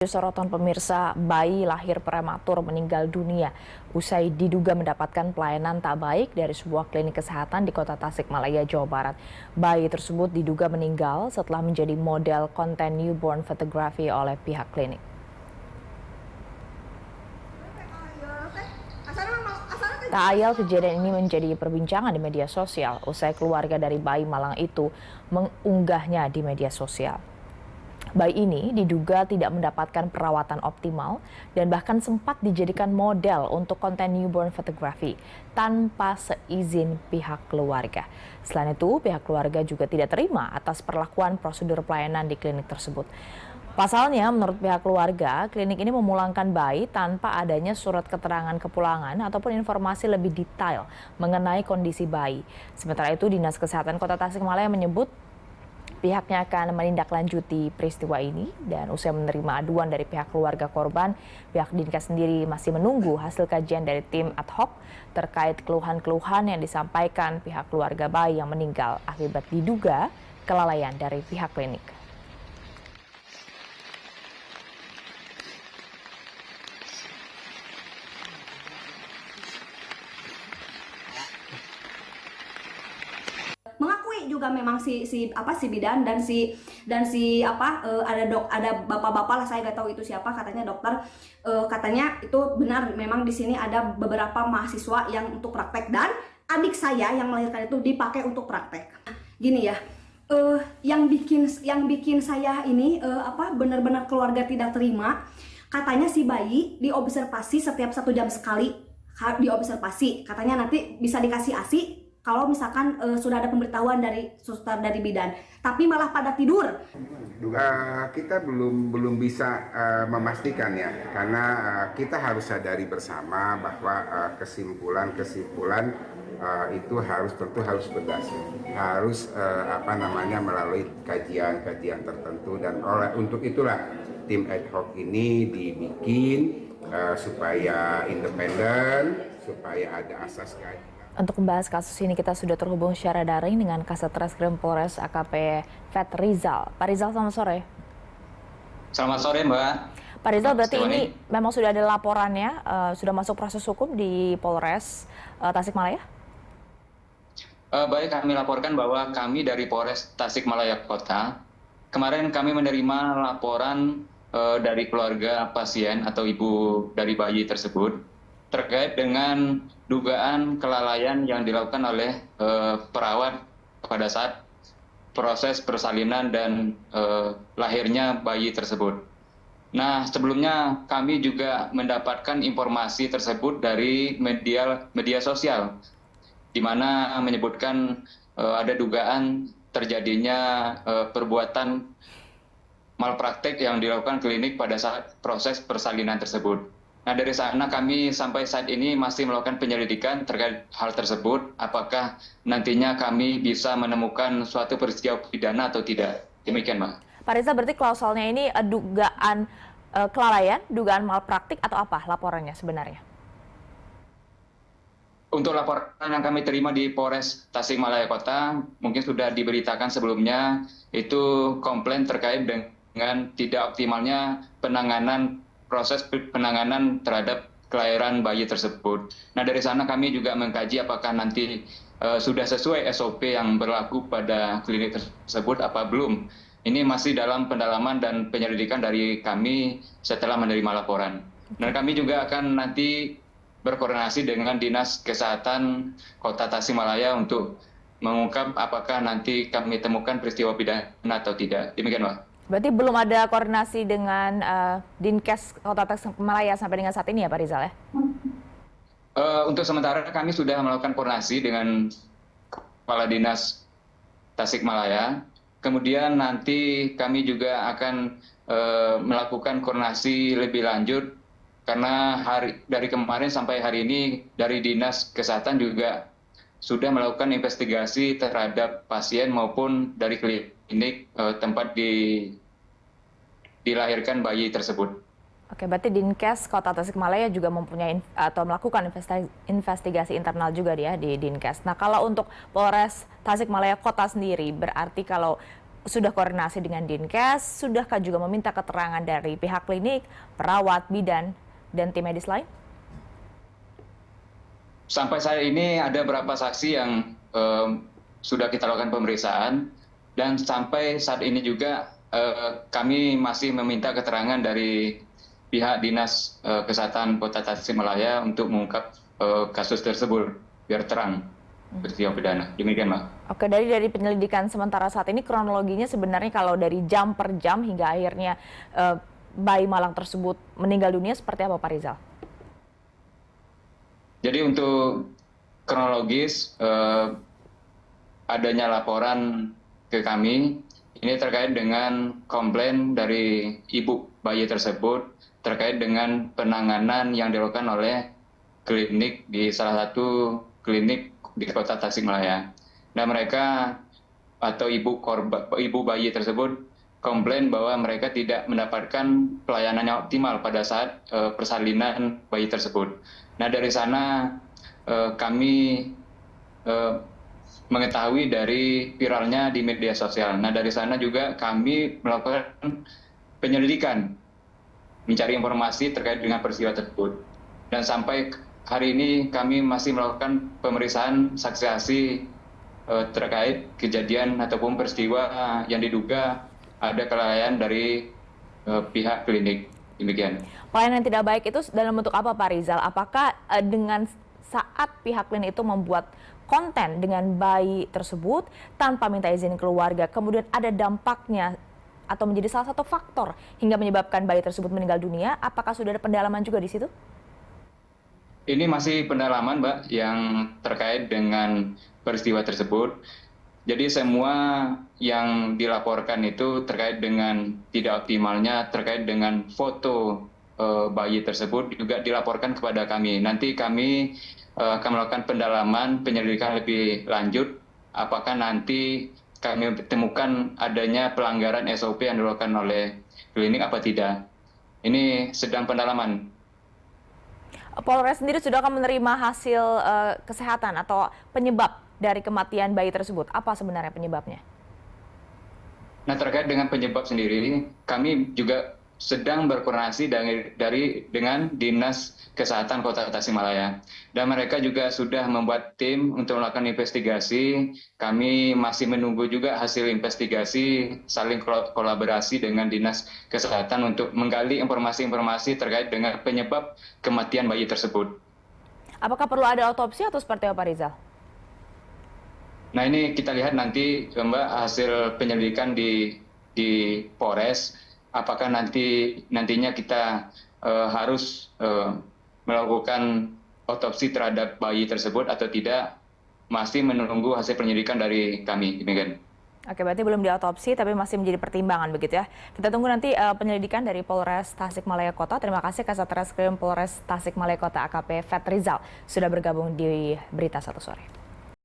Sorotan pemirsa, bayi lahir prematur meninggal dunia usai diduga mendapatkan pelayanan tak baik dari sebuah klinik kesehatan di Kota Tasikmalaya, Jawa Barat. Bayi tersebut diduga meninggal setelah menjadi model konten newborn photography oleh pihak klinik. Tak ayal kejadian ini menjadi perbincangan di media sosial usai keluarga dari bayi malang itu mengunggahnya di media sosial. Bayi ini diduga tidak mendapatkan perawatan optimal dan bahkan sempat dijadikan model untuk konten newborn photography tanpa seizin pihak keluarga. Selain itu, pihak keluarga juga tidak terima atas perlakuan prosedur pelayanan di klinik tersebut. Pasalnya, menurut pihak keluarga, klinik ini memulangkan bayi tanpa adanya surat keterangan kepulangan ataupun informasi lebih detail mengenai kondisi bayi. Sementara itu, Dinas Kesehatan Kota Tasikmalaya menyebut pihaknya akan menindaklanjuti peristiwa ini dan usai menerima aduan dari pihak keluarga korban, pihak Dinkes sendiri masih menunggu hasil kajian dari tim ad hoc terkait keluhan-keluhan yang disampaikan pihak keluarga bayi yang meninggal akibat diduga kelalaian dari pihak klinik. Mengakui juga memang si bidan dan ada bapak-bapak lah, saya nggak tahu itu siapa, katanya dokter, katanya itu benar memang di sini ada beberapa mahasiswa yang untuk praktek dan adik saya yang melahirkan itu dipakai untuk praktek. Gini ya, yang bikin saya ini benar-benar keluarga tidak terima, katanya si bayi diobservasi setiap 1 jam sekali, diobservasi, katanya nanti bisa dikasih ASI kalau misalkan sudah ada pemberitahuan dari suster dari bidan, tapi malah pada tidur. Kita belum bisa memastikan ya, karena kita harus sadari bersama bahwa kesimpulan itu tentu harus berdasar, harus melalui kajian tertentu, dan untuk itulah tim ad hoc ini dibikin supaya independen, supaya ada asas kajian. Untuk membahas kasus ini kita sudah terhubung secara daring dengan Kasat Reskrim Polres AKP Fat Rizal. Pak Rizal, selamat sore. Selamat sore, Mbak. Pak Rizal, berarti ini memang sudah ada laporannya, sudah masuk proses hukum di Polres Tasikmalaya? Baik, kami laporkan bahwa kami dari Polres Tasikmalaya Kota, kemarin kami menerima laporan dari keluarga pasien atau ibu dari bayi tersebut terkait dengan dugaan kelalaian yang dilakukan oleh perawat pada saat proses persalinan dan lahirnya bayi tersebut. Nah, sebelumnya kami juga mendapatkan informasi tersebut dari media sosial, di mana menyebutkan ada dugaan terjadinya perbuatan malpraktek yang dilakukan klinik pada saat proses persalinan tersebut. Nah, dari sana kami sampai saat ini masih melakukan penyelidikan terkait hal tersebut, apakah nantinya kami bisa menemukan suatu peristiwa pidana atau tidak. Demikian, Mbak. Pak Rizal, berarti klausalnya ini dugaan kelalaian, dugaan malpraktik atau apa laporannya sebenarnya? Untuk laporan yang kami terima di Polres Tasikmalaya Kota, mungkin sudah diberitakan sebelumnya, itu komplain terkait dengan tidak optimalnya proses penanganan terhadap kelahiran bayi tersebut. Nah, dari sana kami juga mengkaji apakah nanti sudah sesuai SOP yang berlaku pada klinik tersebut apa belum. Ini masih dalam pendalaman dan penyelidikan dari kami setelah menerima laporan. Dan kami juga akan nanti berkoordinasi dengan Dinas Kesehatan Kota Tasikmalaya untuk mengungkap apakah nanti kami temukan peristiwa pidana atau tidak. Demikian, Pak. Berarti belum ada koordinasi dengan Dinkes Kota Tasikmalaya sampai dengan saat ini ya, Pak Rizal ya? Untuk sementara kami sudah melakukan koordinasi dengan Kepala Dinas Tasikmalaya. Kemudian nanti kami juga akan melakukan koordinasi lebih lanjut, karena dari kemarin sampai hari ini dari Dinas Kesehatan juga sudah melakukan investigasi terhadap pasien maupun dari klinik tempat dilahirkan bayi tersebut. Oke, berarti Dinkes Kota Tasikmalaya juga mempunyai atau melakukan investigasi internal juga dia di Dinkes. Nah, kalau untuk Polres Tasikmalaya Kota sendiri, berarti kalau sudah koordinasi dengan Dinkes, sudahkah juga meminta keterangan dari pihak klinik, perawat, bidan, dan tim medis lain? Sampai saat ini ada beberapa saksi yang sudah kita lakukan pemeriksaan, dan sampai saat ini juga kami masih meminta keterangan dari pihak Dinas Kesehatan Kota Tasikmalaya untuk mengungkap kasus tersebut biar terang peristiwa pidana. Demikian, Mbak. Oke, dari penyelidikan sementara saat ini kronologinya sebenarnya kalau dari jam per jam hingga akhirnya bayi malang tersebut meninggal dunia seperti apa, Pak Rizal? Jadi untuk kronologis adanya laporan ke kami ini terkait dengan komplain dari ibu bayi tersebut terkait dengan penanganan yang dilakukan oleh klinik di salah satu klinik di Kota Tasikmalaya. Dan mereka atau ibu bayi tersebut komplain bahwa mereka tidak mendapatkan pelayanan yang optimal pada saat persalinan bayi tersebut. Nah, dari sana kami mengetahui dari viralnya di media sosial. Nah, dari sana juga kami melakukan penyelidikan, mencari informasi terkait dengan peristiwa tersebut. Dan sampai hari ini kami masih melakukan pemeriksaan saksi-saksi terkait kejadian ataupun peristiwa yang diduga ada kelalaian dari pihak klinik. Demikian. Pelayanan yang tidak baik itu dalam bentuk apa, Pak Rizal? Apakah dengan saat pihak klinik itu membuat konten dengan bayi tersebut tanpa minta izin keluarga, kemudian ada dampaknya atau menjadi salah satu faktor hingga menyebabkan bayi tersebut meninggal dunia? Apakah sudah ada pendalaman juga di situ? Ini masih pendalaman, Mbak, yang terkait dengan peristiwa tersebut. Jadi semua yang dilaporkan itu terkait dengan tidak optimalnya, terkait dengan foto bayi tersebut juga dilaporkan kepada kami. Nanti kami akan melakukan pendalaman, penyelidikan lebih lanjut, apakah nanti kami temukan adanya pelanggaran SOP yang dilakukan oleh klinik apa tidak. Ini sedang pendalaman. Polres sendiri sudah akan menerima hasil kesehatan atau penyebab dari kematian bayi tersebut. Apa sebenarnya penyebabnya? Nah, terkait dengan penyebab sendiri, kami juga sedang berkoordinasi dengan Dinas Kesehatan Kota Tasikmalaya. Dan mereka juga sudah membuat tim untuk melakukan investigasi. Kami masih menunggu juga hasil investigasi, saling kolaborasi dengan Dinas Kesehatan untuk menggali informasi-informasi terkait dengan penyebab kematian bayi tersebut. Apakah perlu ada otopsi atau seperti apa, Rizal? Nah, ini kita lihat nanti, Mbak, hasil penyelidikan di Polres. Apakah nantinya kita harus melakukan otopsi terhadap bayi tersebut atau tidak, masih menunggu hasil penyelidikan dari kami. Demikian. Oke, berarti belum diotopsi tapi masih menjadi pertimbangan begitu ya. Kita tunggu nanti penyelidikan dari Polres Tasikmalaya Kota. Terima kasih Kasat Reskrim Polres Tasikmalaya Kota AKP Fat Rizal sudah bergabung di Berita Satu Sore.